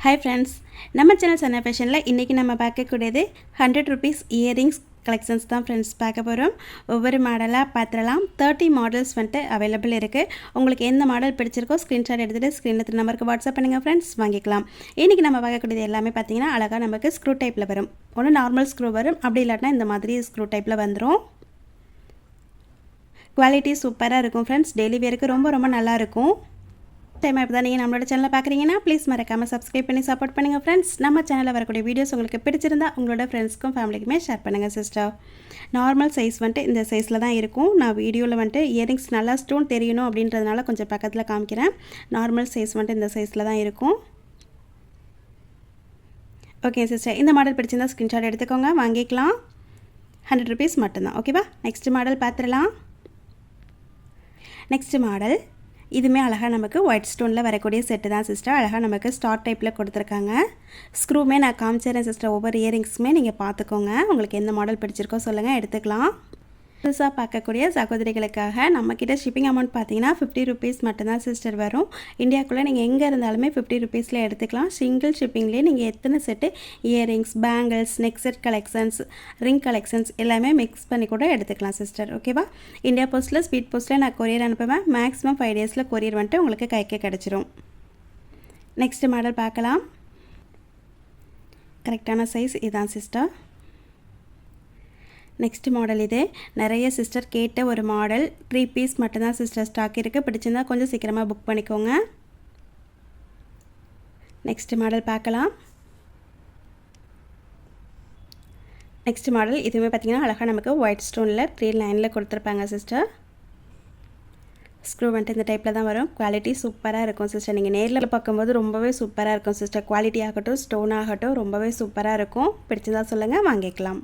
Hi friends, நம்ம channel chana ஃபேஷனில் இன்றைக்கி நம்ம பார்க்கக்கூடியது 100 ருபீஸ் இயரிங்ஸ் கலெக்ஷன்ஸ் தான் ஃப்ரெண்ட்ஸ் பார்க்க போகிறோம். ஒவ்வொரு மாடலாக பார்த்துடலாம். 30 மாடல்ஸ் வந்துட்டு அவைலபிள் இருக்குது. உங்களுக்கு எந்த மாடல் பிடிச்சிருக்கோ ஸ்க்ரீன்ஷாட் எடுத்துகிட்டு ஸ்க்ரீனில் நம்பருக்கு வாட்ஸ்அப் பண்ணுங்கள் ஃப்ரெண்ட்ஸ், வாங்கிக்கலாம். இன்றைக்கி நம்ம பார்க்கக்கூடியது எல்லாமே பார்த்திங்கன்னா அழகாக நமக்கு ஸ்க்ரூ டைப்பில் வரும். ஒன்று நார்மல் ஸ்க்ரூ வரும், அப்படி இல்லாட்டினா இந்த மாதிரி ஸ்க்ரூ டைப்பில் வந்துடும். குவாலிட்டி சூப்பராக இருக்கும் ஃப்ரெண்ட்ஸ். டெய்லி வேருக்கு ரொம்ப ரொம்ப நல்லாயிருக்கும். டைம் இப்போ தான் நீங்கள் நம்மளோட சேனலை பார்க்குறீங்கன்னா ப்ளீஸ் மறக்காமல் சப்ஸ்கிரைப் பண்ணி சப்போர்ட் பண்ணுங்கள் ஃப்ரெண்ட்ஸ். நம்ம சேனலில் வரக்கூடிய வீடியோஸ் உங்களுக்கு பிடிச்சிருந்தா உங்களோட ஃப்ரெண்ட்ஸ்க்கும் ஃபேமிலிக்குமே ஷேர் பண்ணுங்கள் சிஸ்டர். நார்மல் சைஸ் வந்துட்டு இந்த சைஸில் தான் இருக்கும். நான் வீடியோவில் வந்துட்டு இயரிங்ஸ் நல்லா ஸ்டோன் தெரியணும் அப்படின்றதுனால கொஞ்சம் பக்கத்தில் காமிக்கிறேன். நார்மல் சைஸ் வந்துட்டு இந்த சைஸில் தான் இருக்கும். ஓகே சிஸ்டர், இந்த மாடல் பிடிச்சிருந்தா ஸ்க்ரீன்ஷாட் எடுத்துக்கோங்க, வாங்கிக்கலாம். 100 ருபீஸ் மட்டும்தான். ஓகேவா? நெக்ஸ்ட் மாடல் பார்த்துடலாம். நெக்ஸ்ட் மாடல் இதுவுமே அழகாக நமக்கு ஒயிட் ஸ்டோனில் வரக்கூடிய செட்டு தான் சிஸ்டர். அழகாக நமக்கு ஸ்டார் டைப்பில் கொடுத்துருக்காங்க. ஸ்க்ரூமே நான் காமிச்சிடுறேன் சிஸ்டர். ஒவ்வொரு இயரிங்ஸுமே நீங்கள் பார்த்துக்கோங்க. உங்களுக்கு எந்த மாடல் பிடிச்சிருக்கோ சொல்லுங்கள், எடுத்துக்கலாம். புதுசாக பார்க்கக்கூடிய சகோதரிகளுக்காக நம்மக்கிட்ட ஷிப்பிங் அமௌண்ட் பார்த்தீங்கன்னா 50 ருபீஸ் மட்டும்தான் சிஸ்டர் வரும். இந்தியாவுக்குள்ளே நீங்கள் எங்கே இருந்தாலுமே 50 ருபீஸில் எடுத்துக்கலாம். சிங்கிள் ஷிப்பிங்லேயே நீங்கள் எத்தனை set earrings, bangles, neck set collections, ring collections எல்லாமே மிக்ஸ் பண்ணி கூட எடுத்துக்கலாம் சிஸ்டர். ஓகேவா? இந்தியா போஸ்ட்டில், ஸ்பீட் போஸ்ட்டில் நான் கொரியர் அனுப்புவேன். மேக்ஸிமம் 5 டேஸில் கொரியர் வந்துட்டு உங்களுக்கு கைக்கு கிடச்சிரும். நெக்ஸ்ட் மாடல் பார்க்கலாம். கரெக்டான சைஸ் இதுதான் சிஸ்டர். நெக்ஸ்ட் மாடல் இது நிறைய சிஸ்டர் கேட்ட ஒரு மாடல். 3 பீஸ் மட்டும்தான் சிஸ்டர் ஸ்டாக் இருக்குது. பிடிச்சிருந்தால் கொஞ்சம் சீக்கிரமாக புக் பண்ணிக்கோங்க. நெக்ஸ்ட் மாடல் பார்க்கலாம். நெக்ஸ்ட் மாடல் இதுவுமே பார்த்திங்கன்னா அழகாக நமக்கு ஒயிட் ஸ்டோனில் 3 லைனில் கொடுத்துருப்பாங்க சிஸ்டர். ஸ்க்ரூ வந்துட்டு இந்த டைப்பில் தான் வரும். குவாலிட்டி சூப்பராக இருக்கும் சிஸ்டர். நீங்கள் நேரில் பார்க்கும்போது ரொம்பவே சூப்பராக இருக்கும் சிஸ்டர். குவாலிட்டி ஆகட்டும், ஸ்டோன் ஆகட்டும் ரொம்பவே சூப்பராக இருக்கும். பிடிச்சிருந்தா சொல்லுங்கள், வாங்கிக்கலாம்.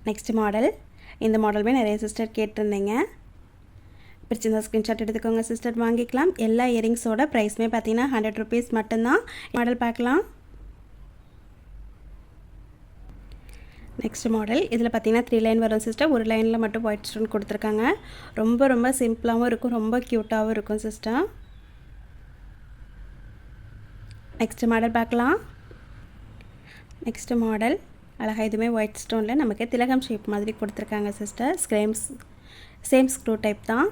நெக்ஸ்ட் மாடல், இந்த மாடலுமே நிறைய சிஸ்டர் கேட்டிருந்தீங்க. பிடிச்சிருந்தா ஸ்க்ரீன்ஷாட் எடுத்துக்கோங்க சிஸ்டர், வாங்கிக்கலாம். எல்லா இயரிங்ஸோட ப்ரைஸுமே பார்த்தீங்கன்னா 100 ருபீஸ் மட்டும்தான். மாடல் பார்க்கலாம். நெக்ஸ்ட் மாடல் இதில் பார்த்தீங்கன்னா 3 லைன் வரும் சிஸ்டர். ஒரு லைனில் மட்டும் ஒயிட் ஸ்டோன் கொடுத்துருக்காங்க. ரொம்ப ரொம்ப சிம்பிளாகவும் இருக்கும், ரொம்ப க்யூட்டாகவும் இருக்கும் சிஸ்டர். நெக்ஸ்ட் மாடல் பார்க்கலாம். நெக்ஸ்ட் மாடல் அழகாக இதுவுமே ஒயிட் ஸ்டோனில் நமக்கு திலகம் ஷேப் மாதிரி கொடுத்துருக்காங்க சிஸ்டர். சேம் ஸ்க்ரூ டைப் தான்.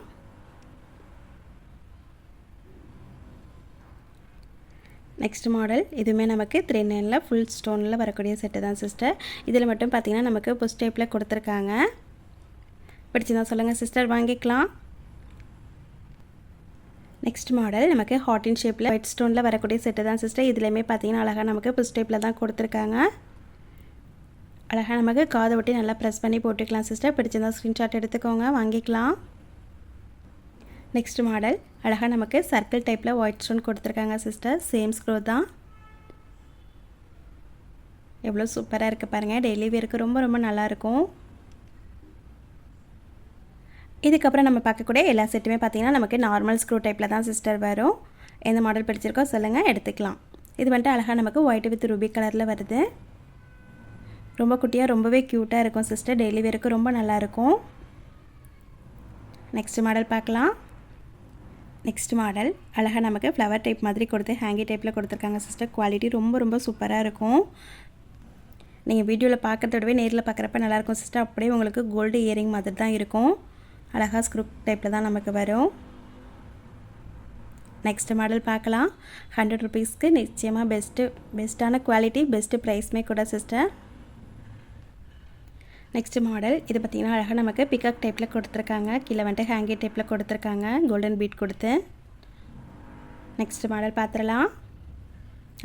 நெக்ஸ்ட் மாடல் இதுவுமே நமக்கு 3 லைனில் ஃபுல் ஸ்டோனில் வரக்கூடிய செட்டு தான் சிஸ்டர். இதில் மட்டும் பார்த்திங்கன்னா நமக்கு புஷ் டைப்பில் கொடுத்துருக்காங்க. பிடிச்சிருந்தா சொல்லுங்கள் சிஸ்டர், வாங்கிக்கலாம். நெக்ஸ்ட் மாடல் நமக்கு ஹார்டின் ஷேப்பில் ஒயிட் ஸ்டோனில் வரக்கூடிய செட்டு தான் சிஸ்டர். இதுலேயுமே பார்த்திங்கன்னா அழகாக நமக்கு புஷ் டைப்பில் தான் கொடுத்துருக்காங்க. அழகாக நமக்கு காதை ஒட்டி நல்லா ப்ரெஸ் பண்ணி போட்டுக்கலாம் சிஸ்டர். பிடிச்சிருந்தா ஸ்க்ரீன்ஷாட் எடுத்துக்கோங்க, வாங்கிக்கலாம். நெக்ஸ்ட் மாடல் அழகாக நமக்கு சர்க்கிள் டைப்பில் ஒயிட் ஸ்டோன் கொடுத்துருக்காங்க சிஸ்டர். சேம் ஸ்க்ரூ தான். எவ்வளோ சூப்பராக இருக்குது பாருங்கள். டெய்லி வேருக்கு ரொம்ப ரொம்ப நல்லாயிருக்கும். இதுக்கப்புறம் நம்ம பார்க்கக்கூடிய எல்லா செட்டுமே பார்த்திங்கன்னா நமக்கு நார்மல் ஸ்க்ரூ டைப்பில் தான் சிஸ்டர் வரும். எந்த மாடல் பிடிச்சிருக்கோ சொல்லுங்கள், எடுத்துக்கலாம். இது வந்துட்டு அழகாக நமக்கு ஒயிட் வித் ரூபி கலரில் வருது. ரொம்ப குட்டியாக ரொம்பவே க்யூட்டாக இருக்கும் சிஸ்டர். டெய்லி வேருக்கு ரொம்ப நல்லாயிருக்கும். நெக்ஸ்ட் மாடல் பார்க்கலாம். நெக்ஸ்ட் மாடல் அழகாக நமக்கு ஃப்ளவர் டைப் மாதிரி கொடுத்து ஹேங்கி டைப்பில் கொடுத்துருக்காங்க சிஸ்டர். குவாலிட்டி ரொம்ப ரொம்ப சூப்பராக இருக்கும். நீங்கள் வீடியோவில் பார்க்குறதோடவே நேரில் பார்க்குறப்ப நல்லாயிருக்கும் சிஸ்டர். அப்படியே உங்களுக்கு கோல்டு இயரிங் மாதிரி தான் இருக்கும். அழகாக ஸ்க்ரூ டைப்பில் தான் நமக்கு வரும். நெக்ஸ்ட் மாடல் பார்க்கலாம். 100 ருபீஸ்க்கு நிச்சயமாக பெஸ்ட்டான குவாலிட்டி, பெஸ்ட்டு ப்ரைஸ்மே கூட சிஸ்டர். நெக்ஸ்ட் மாடல் இது பார்த்திங்கன்னா அழகாக நமக்கு பிகாக் டைப்பில் கொடுத்துருக்காங்க. கீழே வந்துட்டு ஹேங்கி டைப்பில் கொடுத்துருக்காங்க, கோல்டன் பீட் கொடுத்து. நெக்ஸ்ட் மாடல் பார்த்துடலாம்.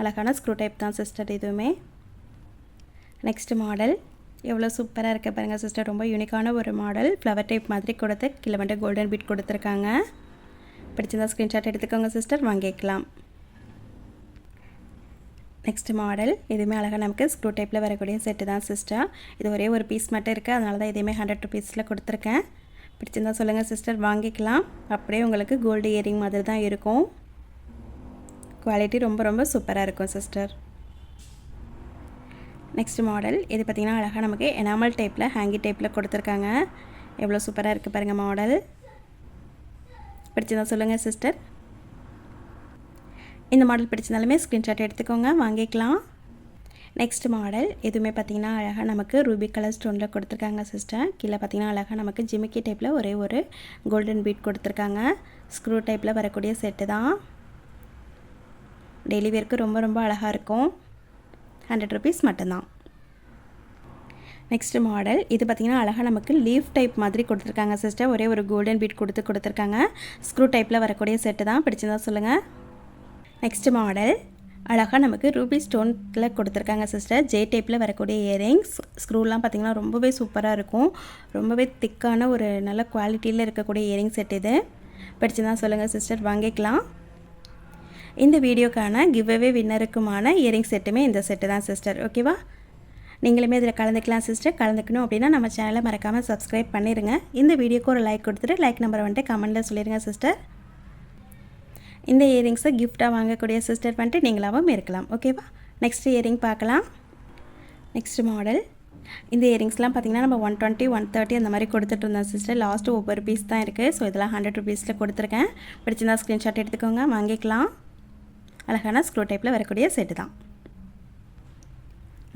அழகான ஸ்க்ரூ டைப் தான் சிஸ்டர் இதுவுமே. நெக்ஸ்ட் மாடல் எவ்வளோ சூப்பராக இருக்க பாருங்கள் சிஸ்டர். ரொம்ப யூனிக்கான ஒரு மாடல். ஃப்ளவர் டைப் மாதிரி கொடுத்து கீழே வந்துட்டு கோல்டன் பீட் கொடுத்துருக்காங்க. பிடிச்சிருந்தா ஸ்க்ரீன்ஷாட் எடுத்துக்கோங்க சிஸ்டர், வாங்கிக்கலாம். நெக்ஸ்ட் மாடல் இதுவுமே அழகாக நமக்கு ஸ்க்ரூ டைப்பில் வரக்கூடிய செட்டு தான் சிஸ்டர். இது ஒரே ஒரு பீஸ் மட்டும் இருக்குது, அதனால தான் இதுவுமே 100 ருபீஸில் கொடுத்துருக்கேன். பிடிச்சிருந்தா சொல்லுங்கள் சிஸ்டர், வாங்கிக்கலாம். அப்படியே உங்களுக்கு கோல்டு இயரிங் மாதிரி தான் இருக்கும். குவாலிட்டி ரொம்ப ரொம்ப சூப்பராக இருக்கும் சிஸ்டர். நெக்ஸ்ட் மாடல் இது பார்த்திங்கன்னா அழகாக நமக்கு எனாமல் டைப்பில் ஹேங்கி டைப்பில் கொடுத்துருக்காங்க. எவ்வளோ சூப்பராக இருக்குது பாருங்கள் மாடல். பிடிச்சிருந்தா சொல்லுங்கள் சிஸ்டர். இந்த மாடல் பிடிச்சிருந்தாலுமே ஸ்க்ரீன்ஷாட் எடுத்துக்கோங்க, வாங்கிக்கலாம். நெக்ஸ்ட் மாடல் இதுவுமே பார்த்திங்கன்னா அழகாக நமக்கு ரூபி கலர் ஸ்டோனில் கொடுத்துருக்காங்க சிஸ்டர். கீழே பார்த்திங்கன்னா அழகாக நமக்கு ஜிமிக்கி டைப்பில் ஒரே ஒரு கோல்டன் பீட் கொடுத்துருக்காங்க. ஸ்க்ரூ டைப்பில் வரக்கூடிய செட்டு தான். டெய்லி வேருக்கு ரொம்ப ரொம்ப அழகாக இருக்கும். 100 rupees மட்டும்தான். நெக்ஸ்ட் மாடல் இது பார்த்திங்கன்னா அழகாக நமக்கு லீஃப் டைப் மாதிரி கொடுத்துருக்காங்க சிஸ்டர். ஒரே ஒரு கோல்டன் பீட் கொடுத்துருக்காங்க. ஸ்க்ரூ டைப்பில் வரக்கூடிய செட்டு தான். பிடிச்சிருந்தா சொல்லுங்கள். நெக்ஸ்ட் மாடல் அழகாக நமக்கு ரூபி ஸ்டோனில் கொடுத்துருக்காங்க சிஸ்டர். ஜே டைப்பில் வரக்கூடிய இயரிங்ஸ். ஸ்க்ரூலாம் பார்த்திங்கன்னா ரொம்பவே சூப்பராக இருக்கும். ரொம்பவே திக்கான ஒரு நல்ல குவாலிட்டியில் இருக்கக்கூடிய இயரிங் செட் இது. பிடிச்சிருந்தா சொல்லுங்கள் சிஸ்டர், வாங்கிக்கலாம். இந்த வீடியோக்கான கிவ்அவே வின்னருக்குமான இயரிங் செட்டுமே இந்த செட்டு தான் சிஸ்டர். ஓகேவா? நீங்களுமே இதில் கலந்துக்கலாம் சிஸ்டர். கலந்துக்கணும் அப்படின்னா நம்ம சேனலை மறக்காமல் சப்ஸ்கிரைப் பண்ணிடுங்க. இந்த வீடியோக்கு ஒரு லைக் கொடுத்துட்டு லைக் நம்பரை வந்துட்டு கமெண்ட்டில் சொல்லிடுங்க சிஸ்டர். இந்த இயரிங்ஸை கிஃப்டாக வாங்கக்கூடிய சிஸ்டர் வந்துட்டு நீங்களாகவும் இருக்கலாம். ஓகேவா? நெக்ஸ்ட் இயரிங் பார்க்கலாம். நெக்ஸ்ட் மாடல் இந்த இயரிங்ஸ்லாம் பார்த்திங்கன்னா நம்ம 120 130 அந்த மாதிரி கொடுத்துட்டு இருந்தோம் சிஸ்டர். லாஸ்ட்டு ஒவ்வொரு பீஸ் தான் இருக்குது. ஸோ இதெல்லாம் 100 rupeesல கொடுத்துருக்கேன். பிடிச்சிருந்தா ஸ்க்ரீன்ஷாட் எடுத்துக்கோங்க, வாங்கிக்கலாம். அழகான ஸ்க்ரூ டைப்பில் வரக்கூடிய செட்டு தான்.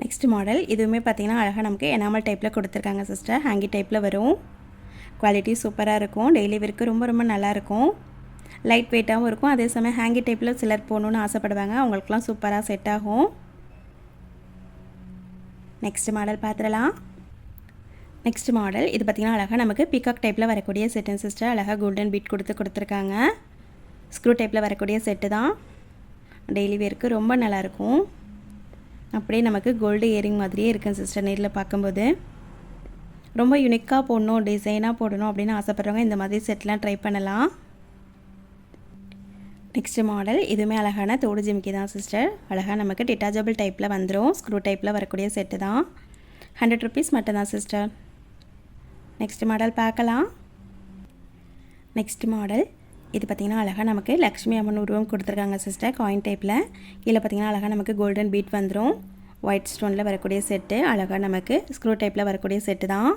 நெக்ஸ்ட் மாடல் இதுவுமே பார்த்திங்கன்னா அழகாக நமக்கு எனாமல் டைப்பில் கொடுத்துருக்காங்க சிஸ்டர். ஹேங்கி டைப்பில் வரும். குவாலிட்டி சூப்பராக இருக்கும். டெய்லி வேருக்கு ரொம்ப ரொம்ப நல்லாயிருக்கும். லைட் வெயிட்டாகவும் இருக்கும். அதே சமயம் ஹேங்கி டைப்பில் சிலர் போகணுன்னு ஆசைப்படுவாங்க. அவங்களுக்குலாம் சூப்பராக செட் ஆகும். நெக்ஸ்ட் மாடல் பார்த்துடலாம். நெக்ஸ்ட் மாடல் இது பார்த்திங்கன்னா அழகாக நமக்கு பீகாக் டைப்பில் வரக்கூடிய செட்டுன்னு சிஸ்டர். அழகாக கோல்டன் பீட் கொடுத்துருக்காங்க. ஸ்க்ரூ டைப்பில் வரக்கூடிய செட்டு தான். டெய்லி வேருக்கு ரொம்ப நல்லாயிருக்கும். அப்படியே நமக்கு கோல்டு இயரிங் மாதிரியே இருக்குங்க சிஸ்டர். நேரில் பார்க்கும்போது ரொம்ப யூனிக்காக போடணும், டிசைனாக போடணும் அப்படின்னு ஆசைப்படுறவங்க இந்த மாதிரி செட்லாம் ட்ரை பண்ணலாம். நெக்ஸ்ட் மாடல் இதுவுமே அழகான தோடு ஜிமிக்கி தான் சிஸ்டர். அழகாக நமக்கு டிட்டாச்சபிள் டைப்பில் வந்துடும். ஸ்க்ரூ டைப்பில் வரக்கூடிய செட்டு தான். 100 rupees மட்டும்தான் சிஸ்டர். நெக்ஸ்ட் மாடல் பார்க்கலாம். நெக்ஸ்ட் மாடல் இது பார்த்திங்கன்னா அழகாக நமக்கு லக்ஷ்மி அம்மன் உருவம் கொடுத்துருக்காங்க சிஸ்டர். காயின் டைப்பில். கீழே பார்த்திங்கன்னா அழகாக நமக்கு கோல்டன் பீட் வந்துடும். ஒயிட் ஸ்டோனில் வரக்கூடிய செட்டு. அழகாக நமக்கு ஸ்க்ரூ டைப்பில் வரக்கூடிய செட்டு தான்.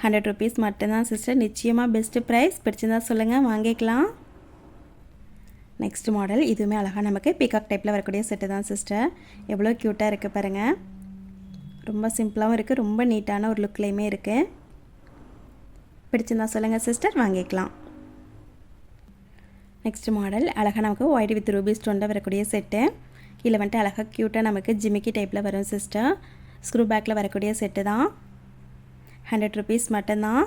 100 rupees மட்டும்தான் சிஸ்டர். நிச்சயமாக பெஸ்ட்டு ப்ரைஸ். பிடிச்சிருந்தா சொல்லுங்கள், வாங்கிக்கலாம். நெக்ஸ்ட் மாடல் இதுவுமே அழகாக நமக்கு பீகாக் டைப்பில் வரக்கூடிய செட்டு தான் சிஸ்டர். எவ்வளோ க்யூட்டாக இருக்குது பாருங்கள். ரொம்ப சிம்பிளாகவும் இருக்குது. ரொம்ப நீட்டான ஒரு லுக்லேயுமே இருக்குது. பிடிச்சிருந்தா சொல்லுங்கள் சிஸ்டர், வாங்கிக்கலாம். நெக்ஸ்ட் மாடல் அழகாக நமக்கு ஒயிட் வித் ரூபி ஸ்டோனில் வரக்கூடிய செட்டு. கீழே வந்துட்டு அழகாக க்யூட்டாக நமக்கு ஜிமிக்கி டைப்பில் வரும் சிஸ்டர். ஸ்க்ரூ பேக்கில் வரக்கூடிய செட்டு தான். 100 rupees மட்டும்தான்.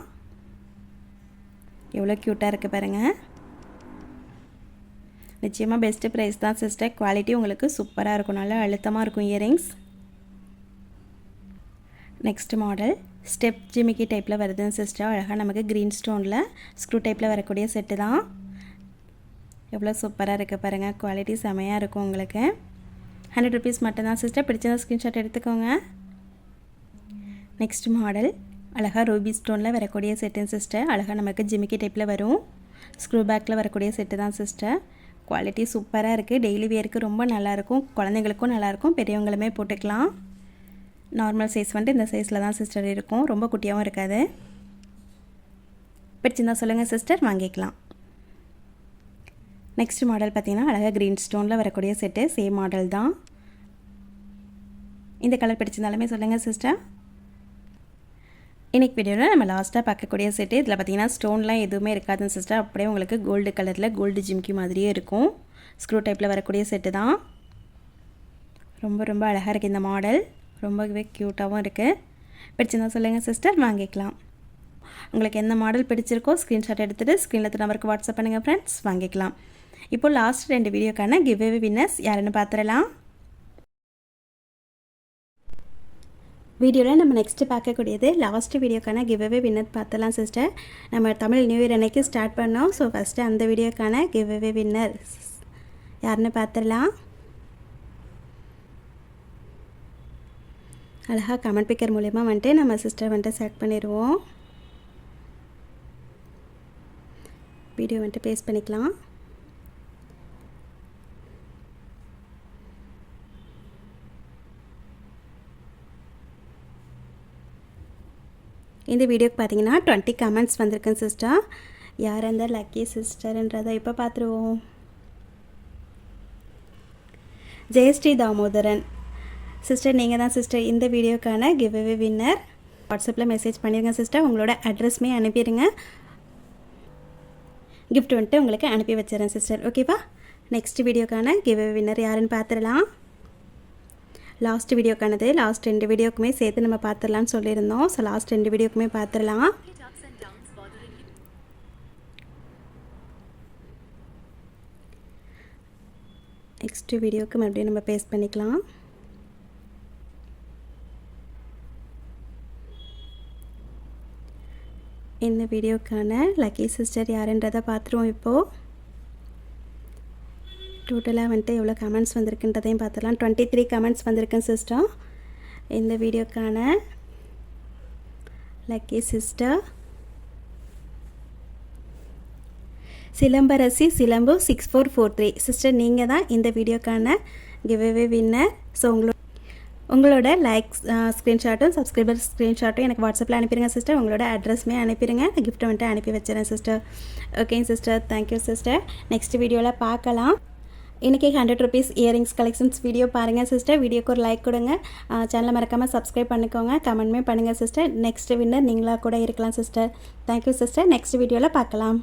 எவ்வளோ க்யூட்டாக இருக்குது பாருங்கள். நிச்சயமாக பெஸ்ட்டு ப்ரைஸ் தான் சிஸ்டர். குவாலிட்டி உங்களுக்கு சூப்பராக இருக்கும். நல்லா அழுத்தமாக இருக்கும் இயரிங்ஸ். நெக்ஸ்ட் மாடல் ஸ்டெப் ஜிமிக்கி டைப்பில் வருதுன்னு சிஸ்டர். அழகாக நமக்கு க்ரீன் ஸ்டோனில் ஸ்க்ரூ டைப்பில் வரக்கூடிய செட்டு தான். எவ்வளோ சூப்பராக இருக்குது பாருங்கள். குவாலிட்டி செமையாக இருக்கும் உங்களுக்கு. 100 rupees மட்டும்தான் சிஸ்டர். பிடிச்சதா ஸ்க்ரீன்ஷாட் எடுத்துக்கோங்க. நெக்ஸ்ட் மாடல் அழகாக ரூபி ஸ்டோனில் வரக்கூடிய செட்டுன்னு சிஸ்டர். அழகாக நமக்கு ஜிமிக்கி டைப்பில் வரும். ஸ்க்ரூ பேக்கில் வரக்கூடிய செட்டு தான் சிஸ்டர். குவாலிட்டி சூப்பராக இருக்குது. டெய்லி வேருக்கு ரொம்ப நல்லாயிருக்கும். குழந்தைங்களுக்கும் நல்லாயிருக்கும். பெரியவங்களுமே போட்டுக்கலாம். நார்மல் சைஸ் வந்துட்டு இந்த சைஸில் தான் சிஸ்டர் இருக்கும். ரொம்ப குட்டியாகவும் இருக்காது. பிடிச்சிருந்தா சொல்லுங்கள் சிஸ்டர், வாங்கிக்கலாம். நெக்ஸ்ட் மாடல் பார்த்திங்கன்னா அழகாக க்ரீன் ஸ்டோனில் வரக்கூடிய செட்டு. சேம் மாடல் தான். இந்த கலர் பிடிச்சிருந்தாலுமே சொல்லுங்கள் சிஸ்டர். இன்றைக்கி வீடியோவில் நம்ம லாஸ்ட்டாக பார்க்கக்கூடிய செட்டு. இதில் பார்த்திங்கன்னா ஸ்டோன்லாம் எதுவுமே இருக்காதுன்னு சிஸ்டர். அப்படியே உங்களுக்கு கோல்டு கலரில் கோல்டு ஜிமிக்கி மாதிரியே இருக்கும். ஸ்க்ரூ டைப்பில் வரக்கூடிய செட்டு தான். ரொம்ப ரொம்ப அழகாக இருக்குது இந்த மாடல். ரொம்பவே க்யூட்டாகவும் இருக்குது. பிடிச்சிருந்தா சொல்லுங்கள் சிஸ்டர், வாங்கிக்கலாம். உங்களுக்கு எந்த மாடல் பிடிச்சிருக்கோ ஸ்க்ரீன்ஷாட் எடுத்துகிட்டு ஸ்க்ரீனில் நம்பருக்கு வாட்ஸ்அப் பண்ணுங்கள் ஃப்ரெண்ட்ஸ், வாங்கிக்கலாம். இப்போ லாஸ்ட் 2 வீடியோக்கான கிவ்அவே வின்னர்ஸ் யாருன்னு பார்த்துடலாம். வீடியோவில் நம்ம நெக்ஸ்ட்டு பார்க்கக்கூடியது லாஸ்ட்டு வீடியோக்கான கிவ்அவே வின்னர் பார்த்தலாம் சிஸ்டர். நம்ம தமிழ் நியூ இயர் அன்னைக்கு ஸ்டார்ட் பண்ணோம். ஸோ ஃபஸ்ட்டு அந்த வீடியோக்கான கிவ்அவே வின்னர் யாருன்னு பார்த்துடலாம். அழகாக கமெண்ட் பிக்கர் மூலயமா வந்துட்டு நம்ம சிஸ்டர் வந்துட்டு செலக்ட் பண்ணிடுவோம். வீடியோ வந்துட்டு பேஸ்ட் பண்ணிக்கலாம். இந்த வீடியோக்கு பார்த்தீங்கன்னா 20 கமெண்ட்ஸ் வந்திருக்குங்க சிஸ்டர். யார் அந்த லக்கி சிஸ்டர்ன்றதை இப்போ பார்த்துருவோம். ஜெயஸ்ரீ தாமோதரன். சிஸ்டர் நீங்கள் தான் சிஸ்டர் இந்த வீடியோக்கான கிவ்அவே வின்னர். வாட்ஸ்அப்பில் மெசேஜ் பண்ணிடுங்க சிஸ்டர். உங்களோட அட்ரஸ்மே அனுப்பிடுங்க. கிஃப்ட் வந்துட்டு உங்களுக்கு அனுப்பி வச்சிடறேன் சிஸ்டர். ஓகேவா? நெக்ஸ்ட் வீடியோக்கான கிவ்அவே வின்னர் யாருன்னு பார்த்துடலாம். லாஸ்ட் வீடியோக்கானது லாஸ்ட் 2 வீடியோக்குமே சேர்த்து நம்ம பார்த்துடலான்னு சொல்லியிருந்தோம். ஸோ லாஸ்ட் 2 வீடியோக்குமே பார்த்துடலாம். நெக்ஸ்ட் வீடியோக்கு மறுபடியும் நம்ம பேஸ்ட் பண்ணிக்கலாம். இந்த வீடியோக்கான லக்கி சிஸ்டர் யாருன்றதை பார்த்துருவோம். இப்போது டோட்டலாக வந்துட்டு எவ்வளோ கமெண்ட்ஸ் வந்திருக்குன்றதையும் பார்த்துடலாம். 23 கமெண்ட்ஸ் வந்திருக்குன்னு சிஸ்டர். இந்த வீடியோக்கான லக்கி சிஸ்டர் சிலம்பரசி சிலம்பு 6443. சிஸ்டர் நீங்கள் தான் இந்த வீடியோக்கான கிவ்அவே வின்னர். ஸோ உங்களோட லைக்ஸ் ஸ்க்ரீன்ஷாட்டும் சப்ஸ்கிரைபர் ஸ்க்ரீன்ஷாட்டும் எனக்கு வாட்ஸ்அப்பில் அனுப்பிடுங்க சிஸ்டர். உங்களோட அட்ரஸ்மே அனுப்பிடுங்க. நான் கிஃப்ட்டை வந்துட்டு அனுப்பி வச்சுறேன் சிஸ்டர். ஓகேங்க சிஸ்டர், தேங்க்யூ சிஸ்டர். நெக்ஸ்ட் வீடியோவில் பார்க்கலாம். இன்றைக்கி 100 ருபீஸ் இயரிங்ஸ் கலெக்ஷன்ஸ் வீடியோ பாருங்கள் சிஸ்டர். வீடியோக்கு ஒரு லைக் கொடுங்க. சேனலை மறக்காமல் சப்ஸ்கிரைப் பண்ணிக்கோங்க. கமெண்ட்மே பண்ணுங்கள் சிஸ்டர். நெக்ஸ்ட் வின்னர் நீங்களாக கூட இருக்கலாம் சிஸ்டர். Thank you sister. நெக்ஸ்ட் வீடியோவில் பார்க்கலாம்.